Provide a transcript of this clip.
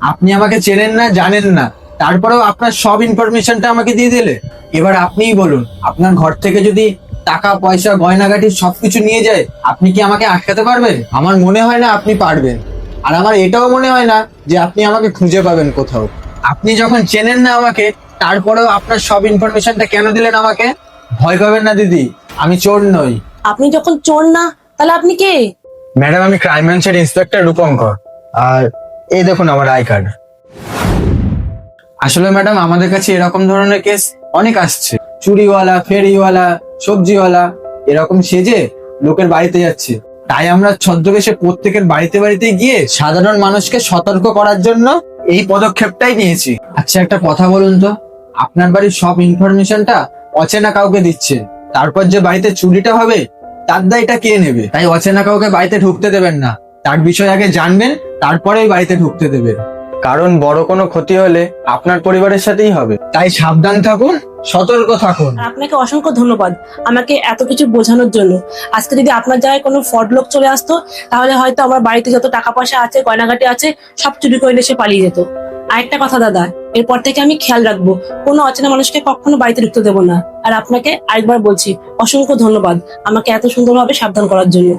আপনি আমাকে চেনেন না, জানেন না, তারপরেও আপনার সব ইনফরমেশনটা আমাকে দিয়ে দিলে। এবার আপনিই বলুন, আপনার ঘর থেকে যদি টাকা পয়সা গয়নাগাটি সবকিছু নিয়ে যায়, আপনি কি আমাকে আটকাতে পারবেন? আমার মনে হয় না আপনি পারবেন। আর আমার এটাও মনে হয় না যে আপনি আমাকে খুঁজে পাবেন কোথাও। আপনি যখন চেনেন না আমাকে, তারপরেও আপনার সব ইনফরমেশনটা কেন দিলেন আমাকে? ভয় পাবেন না দিদি, আমি চোর নই। আপনি যখন চোর না, তাহলে আপনি কে? ম্যাডাম, আমি ক্রাইম ব্রাঞ্চের ইন্সপেক্টর রূপঙ্কর। আর এই দেখুন আমার আই কার্ড। আসলে ম্যাডাম, আমাদের কাছে এরকম ধরনের কেস অনেক আসছে। চুরিওয়ালা, ফেরিওয়ালা, সবজিওয়ালা এরকম সেজে লোকের বাড়িতে যাচ্ছে। তাই আমরা ছদ্মবেশে প্রত্যেকের বাড়িতে বাড়িতে গিয়ে সাধারণ মানুষকে সতর্ক করার জন্য এই পদক্ষেপটাই নিয়েছি। আচ্ছা, একটা কথা বলুন তো, আপনার বাড়ির সব ইনফরমেশনটা অচেনা কাউকে দিচ্ছেন, তারপর যে বাড়িতে চুরিটা হবে তার দায়টা কে নেবে? তাই অচেনা কাউকে বাড়িতে ঢুকতে দেবেন না। তার বিষয় আগে জানবেন, তারপরেই বাড়িতে ঢুকতে দেবেন। কারণ বড় কোনো ক্ষতি হলে আপনার পরিবারের সাথেই হবে। তাই সাবধান থাকুন, সতর্ক থাকুন। আর আপনাকে অসংখ্য ধন্যবাদ আমাকে এত কিছু বোঝানোর জন্য। আজকে যদি আপনার জায়গায় কোনো ফ্রড লোক চলে আসতো, তাহলে হয়তো আমার বাড়িতে যত টাকা পয়সা আছে, গয়নাগাটি আছে, সব চুরি করে নিয়ে সে পালিয়ে যেত। আরেকটা কথা দাদা, এরপর থেকে আমি খেয়াল রাখবো, কোনো অচেনা মানুষকে কখনো বাড়িতে ঢুকতে দেবো না। আর আপনাকে আরেকবার বলছি, অসংখ্য ধন্যবাদ আমাকে এত সুন্দরভাবে সাবধান করার জন্য।